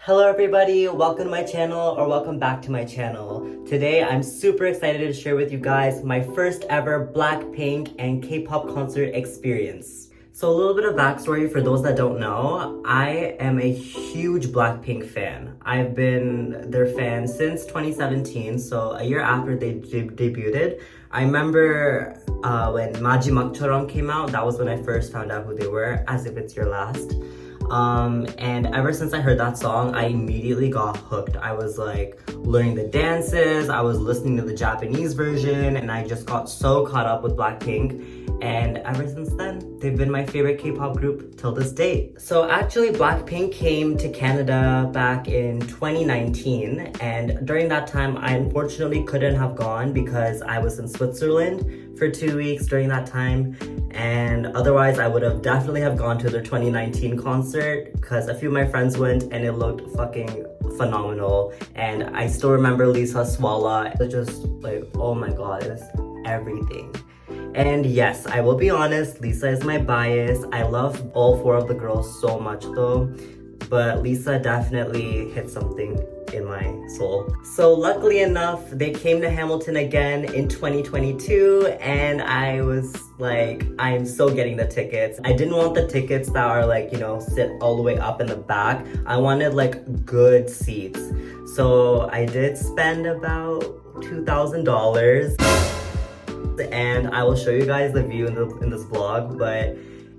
Hello everybody, welcome to my channel or welcome back to my channel. Today I'm super excited to share with you guys my first ever Blackpink and K-pop concert experience. So a little bit of backstory for those that don't know, I am a huge Blackpink fan. I've been their fan since 2017, so a year after they debuted. I remember when 마지막처럼 came out, that was when I first found out who they were, As If It's Your Last. And ever since I heard that song, I immediately got hooked. I was like learning the dances, I was listening to the Japanese version, and I just got so caught up with Blackpink. And ever since then, they've been my favorite K-pop group till this date. So actually, Blackpink came to Canada back in 2019, and during that time, I unfortunately couldn't have gone because I was in Switzerland for 2 weeks during that time, and otherwise I would have definitely have gone to their 2019 concert because a few of my friends went and it looked fucking phenomenal. And I still remember Lisa Swala. It was just like, oh my god, it was everything. And yes, I will be honest, Lisa is my bias. I love all four of the girls so much though, but Lisa definitely hit something in my soul. So luckily enough, they came to Hamilton again in 2022, and I was like, I'm so getting the tickets. I didn't want the tickets that are like, you know, sit all the way up in the back. I wanted like good seats. So I did spend about $2,000. And I will show you guys the view in this vlog, but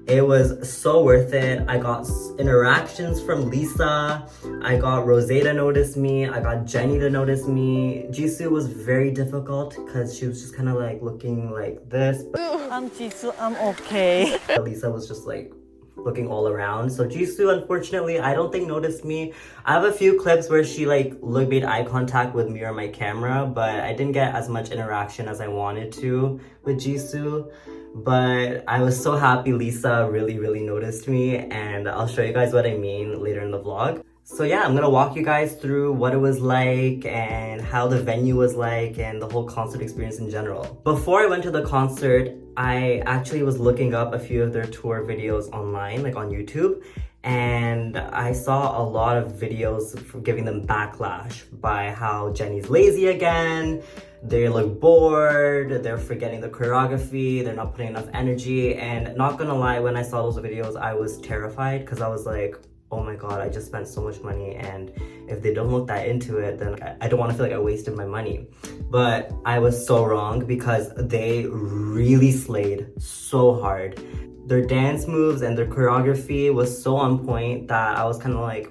it was so worth it. I got interactions from Lisa, I got Rose to notice me, I got Jennie to notice me. Jisoo was very difficult because she was just kind of like looking like this. I'm Jisoo, I'm okay. Lisa was just like looking all around. So Jisoo, unfortunately, I don't think noticed me. I have a few clips where she like made eye contact with me or my camera, but I didn't get as much interaction as I wanted to with Jisoo. But I was so happy Lisa really noticed me, and I'll show you guys what I mean later in the vlog. So yeah, I'm gonna walk you guys through what it was like and how the venue was like and the whole concert experience in general. Before I went to the concert, I actually was looking up a few of their tour videos online, like on YouTube, and I saw a lot of videos giving them backlash by how Jennie's lazy again, they look bored, they're forgetting the choreography, they're not putting enough energy. And not gonna lie, when I saw those videos, I was terrified because I was like, oh my god, I just spent so much money, and if they don't look that into it, then I don't want to feel like I wasted my money. But I was so wrong because they really slayed so hard. Their dance moves and their choreography was so on point that I was kind of like,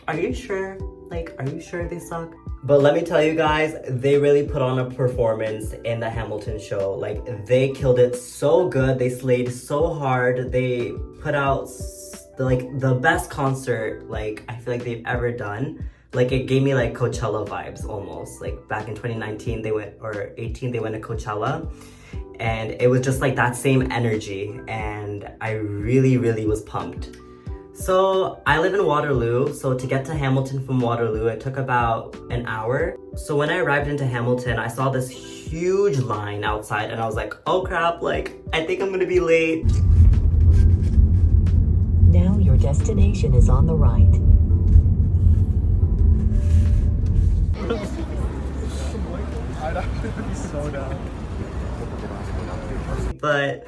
are you sure? Like, are you sure they suck? But let me tell you guys, they really put on a performance in the Hamilton show. Like, they killed it so good. They slayed so hard. They put out the best concert like I feel like they've ever done. Like, it gave me like Coachella vibes almost. Like back in 2019 they went, or 18, they went to Coachella, and it was just like that same energy, and I really was pumped. So I live in Waterloo, so to get to Hamilton from Waterloo it took about an hour. So when I arrived into Hamilton, I saw this huge line outside and I was like, oh crap, like I think I'm gonna be late. Now your destination is on the right. But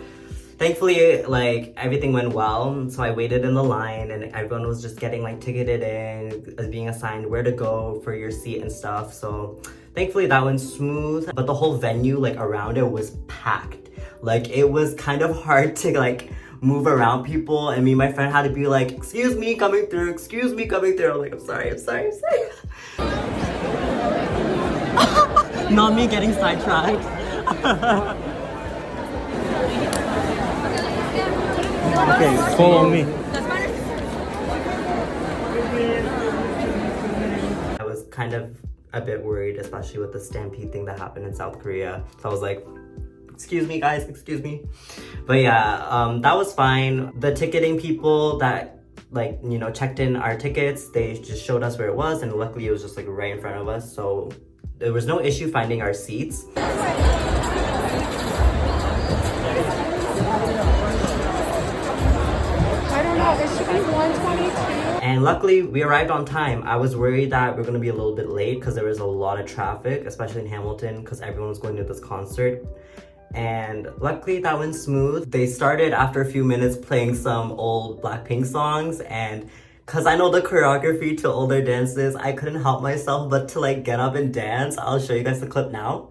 thankfully, like, everything went well. So I waited in the line and everyone was just getting like ticketed in, being assigned where to go for your seat and stuff. So thankfully that went smooth. But the whole venue, like around it, was packed. Like, it was kind of hard to like move around people, and me and my friend had to be like, excuse me, coming through, excuse me, coming through. I'm like, I'm sorry. Not me getting sidetracked. Okay, follow me. I was kind of a bit worried, especially with the stampede thing that happened in South Korea. So I was like, excuse me guys, excuse me. But yeah, that was fine. The ticketing people that like, you know, checked in our tickets, they just showed us where it was, and luckily it was just like right in front of us, so there was no issue finding our seats. I don't know, it should be 122. And luckily, we arrived on time. I was worried that we're gonna be a little bit late because there was a lot of traffic, especially in Hamilton, because everyone was going to this concert. And luckily that went smooth. They started after a few minutes playing some old Blackpink songs, and cause I know the choreography to all their dances, I couldn't help myself but to like get up and dance. I'll show you guys the clip now.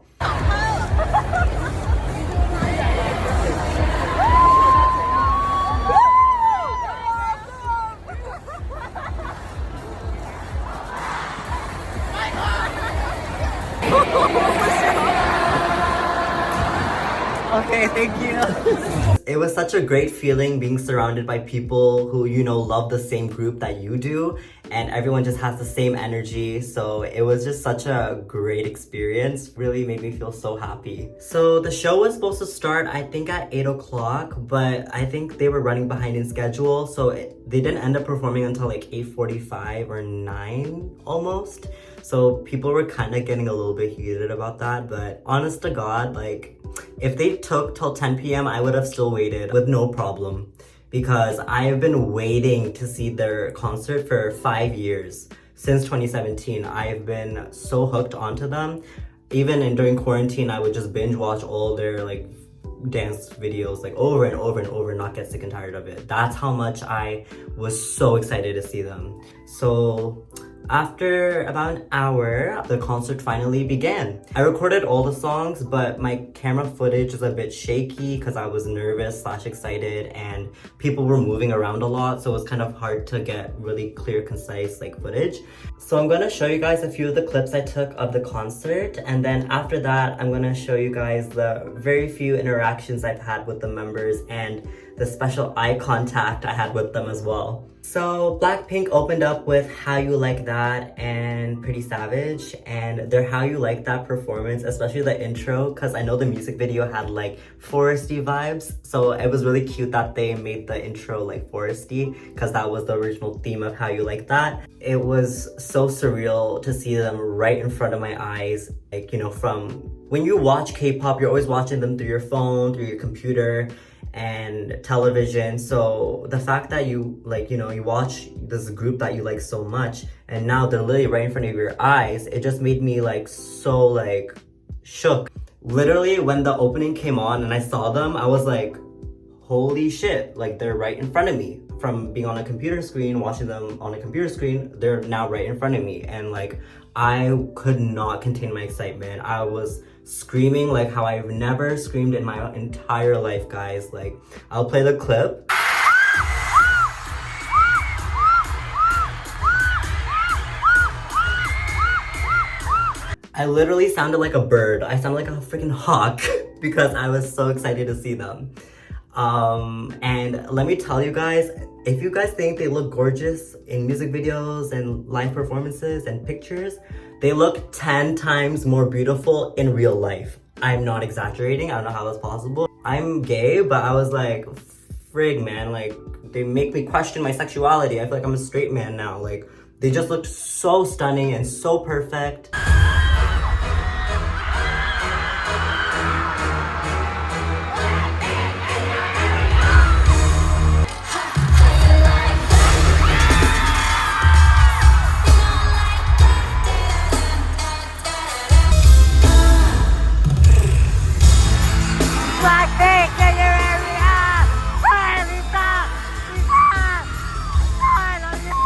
Okay, thank you. It was such a great feeling being surrounded by people who, you know, love the same group that you do, and everyone just has the same energy. So it was just such a great experience. Really made me feel so happy. So the show was supposed to start, I think, at 8 o'clock, but I think they were running behind in schedule. So they didn't end up performing until like 8:45 or 9 almost. So people were kind of getting a little bit heated about that, but honest to God, like, if they took till 10 p.m., I would have still waited with no problem, because I have been waiting to see their concert for 5 years. Since 2017, I've been so hooked onto them. Even during quarantine, I would just binge watch all their like dance videos like over and over and over, not get sick and tired of it. That's how much I was so excited to see them. So after about an hour, the concert finally began. I recorded all the songs, but my camera footage is a bit shaky because I was nervous / excited, and people were moving around a lot, so it was kind of hard to get really clear, concise like footage. So I'm gonna show you guys a few of the clips I took of the concert, and then after that, I'm gonna show you guys the very few interactions I've had with the members and the special eye contact I had with them as well. So Blackpink opened up with How You Like That and Pretty Savage, and their How You Like That performance, especially the intro, because I know the music video had like foresty vibes, so it was really cute that they made the intro like foresty, because that was the original theme of How You Like That. It was so surreal to see them right in front of my eyes. Like, you know, from when you watch K-pop, you're always watching them through your phone, through your computer and television. So the fact that you like, you know, you watch this group that you like so much, and now they're literally right in front of your eyes, it just made me like so like shook. Literally when the opening came on and I saw them, I was like, holy shit, like they're right in front of me. From being on a computer screen, watching them on a computer screen, they're now right in front of me, and like I could not contain my excitement. I was screaming like how I've never screamed in my entire life, guys. Like, I'll play the clip. I literally sounded like a bird. I sounded like a freaking hawk because I was so excited to see them. And let me tell you guys, if you guys think they look gorgeous in music videos and live performances and pictures, they look 10 times more beautiful in real life. I'm not exaggerating. I don't know how that's possible. I'm gay, but I was like, frig, man, like they make me question my sexuality. I feel like I'm a straight man now. Like, they just looked so stunning and so perfect. Blackpink, get your area! Hi, Lisa! Lisa! I love you!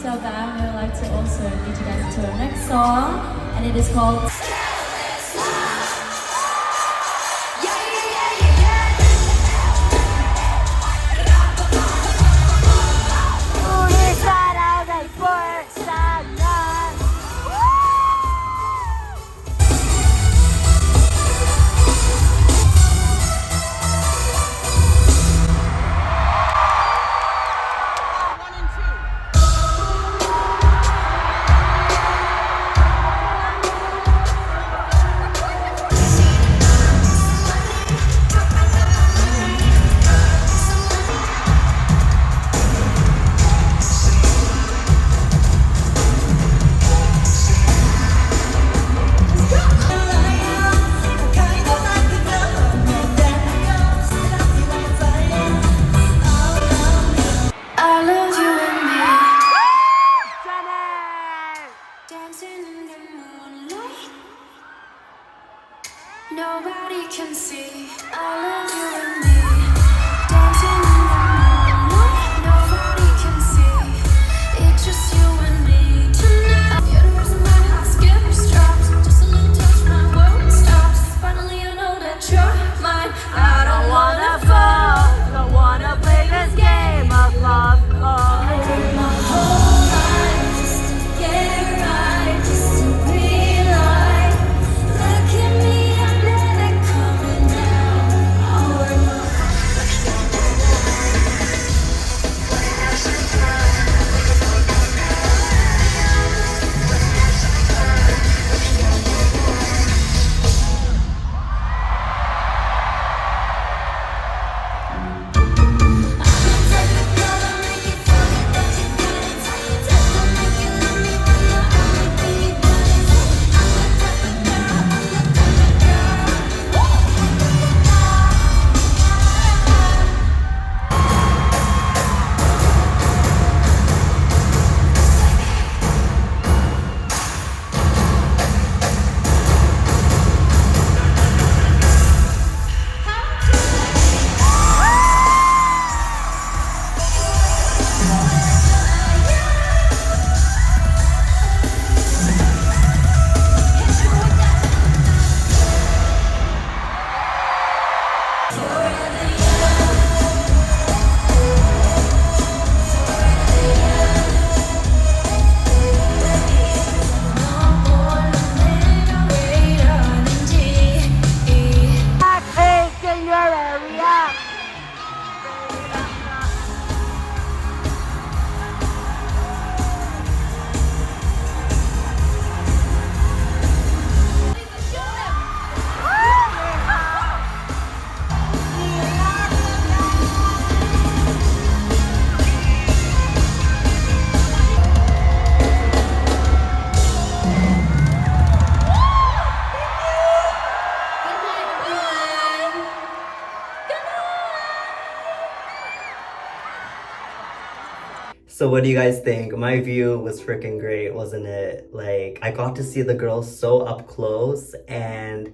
So bad, we would like to also lead you guys to our next song, and it is called nobody can see. I love you and me. Dancing in the moonlight. Nobody can see. It's just you and me tonight. You're the reason my heart skips drops. Just a little touch, my world stops. Finally, I know that you're mine. I don't wanna fall. Don't wanna play this game of love. I did my whole life just to get right, just to be like. Look at me, I'm never coming down. I'll work my Blackpink in your area. So what do you guys think? My view was freaking great, wasn't it? Like, I got to see the girls so up close, and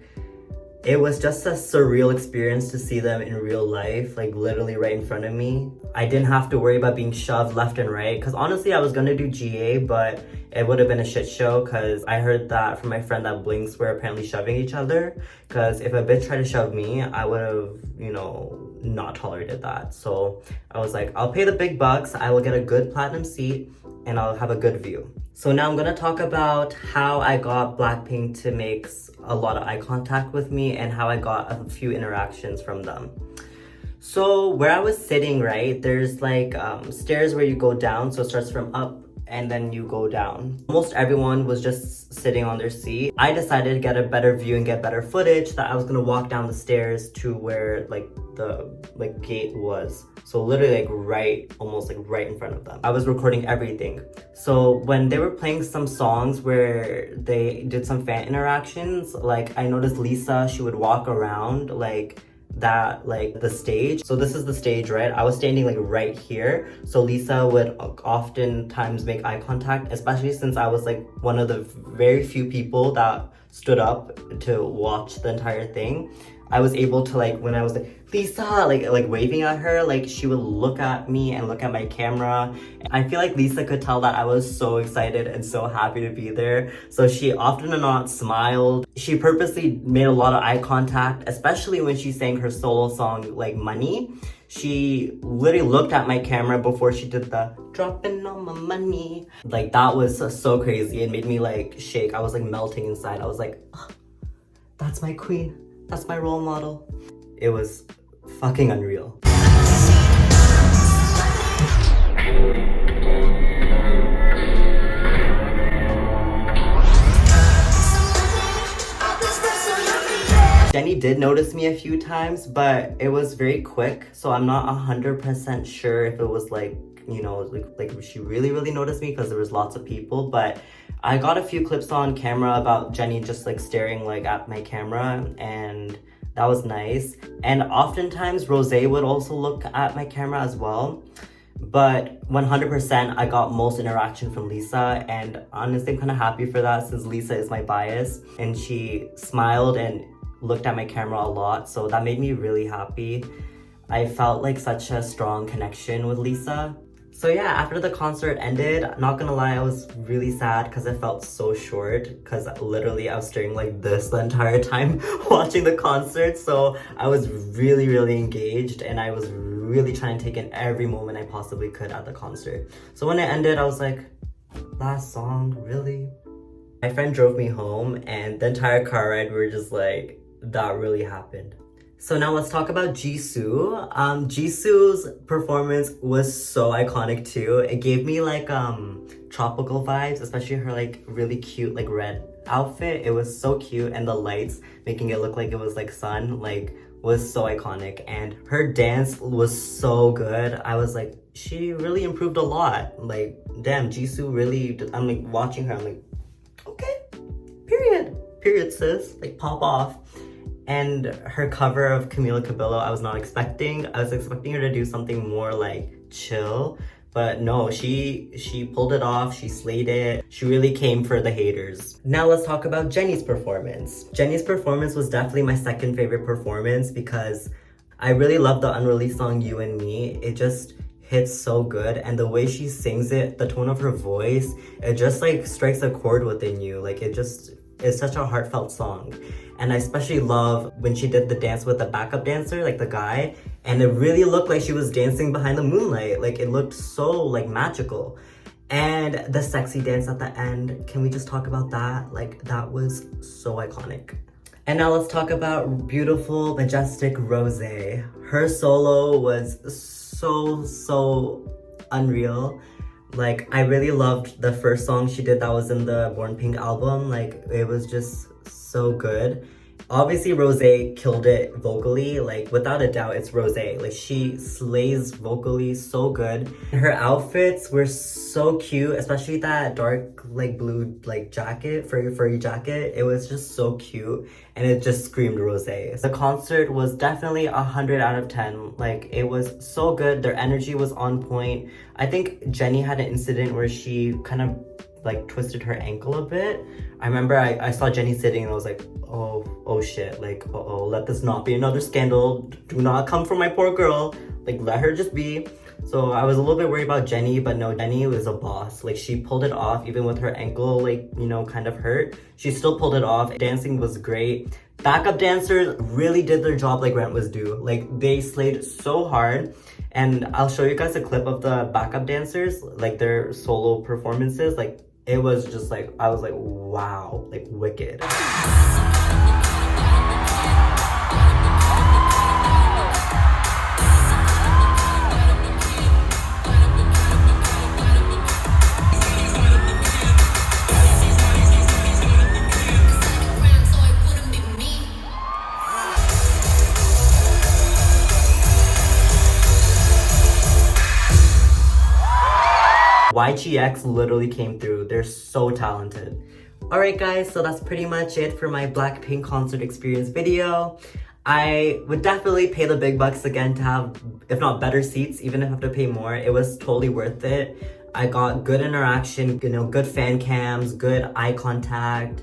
it was just a surreal experience to see them in real life, like literally right in front of me. I didn't have to worry about being shoved left and right, because honestly I was gonna do GA, but it would have been a shit show, because I heard that from my friend that Blinks were apparently shoving each other, because if a bitch tried to shove me, I would have, you know, not tolerated that. So I was like, I'll pay the big bucks, I will get a good platinum seat, and I'll have a good view. So now I'm gonna talk about how I got Blackpink to make a lot of eye contact with me and how I got a few interactions from them. So where I was sitting, right, there's like stairs where you go down, so it starts from up and then you go down. Almost everyone was just sitting on their seat. I decided to get a better view and get better footage that I was gonna walk down the stairs to where like the gate was. So literally like right, almost like right in front of them. I was recording everything. So when they were playing some songs where they did some fan interactions, like I noticed Lisa, she would walk around like that, like the stage. So this is the stage, right? I was standing like right here. So Lisa would oftentimes make eye contact, especially since I was like one of the very few people that stood up to watch the entire thing. I was able to like, when I was like, Lisa, like waving at her, like she would look at me and look at my camera. I feel like Lisa could tell that I was so excited and so happy to be there. So she often and not smiled. She purposely made a lot of eye contact, especially when she sang her solo song, like Money. She literally looked at my camera before she did the dropping on my money. Like that was so crazy. It made me like shake. I was like melting inside. I was like, oh, that's my queen. That's my role model. It was fucking unreal. Jennie did notice me a few times, but it was very quick, so I'm not 100% sure if it was like, you know, like she really noticed me because there was lots of people. But I got a few clips on camera about Jennie just like staring like at my camera, and that was nice. And oftentimes Rose would also look at my camera as well. But 100% I got most interaction from Lisa, and honestly I'm kind of happy for that since Lisa is my bias, and she smiled and looked at my camera a lot, so that made me really happy. I felt like such a strong connection with Lisa. So yeah, after the concert ended, not gonna lie, I was really sad because it felt so short, because literally I was staring like this the entire time watching the concert. So I was really engaged, and I was really trying to take in every moment I possibly could at the concert. So when it ended, I was like, last song, really? My friend drove me home, and the entire car ride we were just like, that really happened. So now let's talk about Jisoo. Jisoo's performance was so iconic too. It gave me like tropical vibes, especially her like really cute like red outfit. It was so cute, and the lights making it look like it was like sun, like was so iconic. And her dance was so good. I was like, she really improved a lot. Like, damn, Jisoo really, I'm like watching her, I'm like, okay, period sis, like pop off. And her cover of Camila Cabello, I was not expecting. I was expecting her to do something more like chill, but no, she pulled it off. She slayed it. She really came for the haters. Now let's talk about Jennie's performance. Jennie's performance was definitely my second favorite performance because I really love the unreleased song You and Me. It just hits so good, and the way she sings it, the tone of her voice, it just like strikes a chord within you. Like it just is such a heartfelt song. And I especially love when she did the dance with the backup dancer, like the guy, and it really looked like she was dancing behind the moonlight. Like it looked so like magical. And the sexy dance at the end, can we just talk about that? Like that was so iconic. And now let's talk about beautiful, majestic Rose. Her solo was so unreal. Like I really loved the first song she did that was in the Born Pink album. Like it was just so good. Obviously Rose killed it vocally, like without a doubt it's Rose. Like she slays vocally so good. Her outfits were so cute, especially that dark like blue like jacket, furry jacket. It was just so cute, and it just screamed Rose. The concert was definitely 100 out of 10. Like it was so good. Their energy was on point. I think Jennie had an incident where she kind of like twisted her ankle a bit. I remember I saw Jennie sitting and I was like, oh shit, like let this not be another scandal. Do not come for my poor girl. Like let her just be. So I was a little bit worried about Jennie, but no, Jennie was a boss. Like she pulled it off even with her ankle like, you know, kind of hurt. She still pulled it off. Dancing was great. Backup dancers really did their job like rent was due. Like they slayed so hard. And I'll show you guys a clip of the backup dancers, like their solo performances. Like it was just like, I was like, wow, like wicked. YGX literally came through. They're so talented. Alright guys, so that's pretty much it for my Blackpink concert experience video. I would definitely pay the big bucks again to have, if not better seats, even if I have to pay more. It was totally worth it. I got good interaction, you know, good fan cams, good eye contact,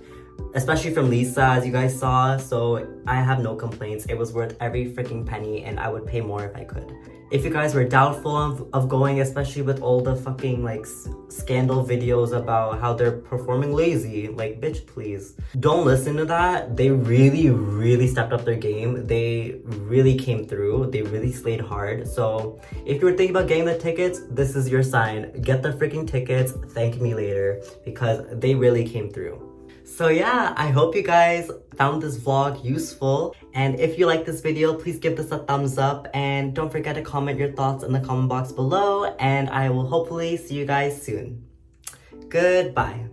especially from Lisa, as you guys saw, so I have no complaints. It was worth every freaking penny, and I would pay more if I could. If you guys were doubtful of going, especially with all the fucking like scandal videos about how they're performing lazy, like bitch please. Don't listen to that. They really stepped up their game. They really came through. They really slayed hard. So if you were thinking about getting the tickets, this is your sign. Get the freaking tickets, thank me later, because they really came through. So yeah, I hope you guys found this vlog useful. And if you like this video, please give this a thumbs up. And don't forget to comment your thoughts in the comment box below. And I will hopefully see you guys soon. Goodbye.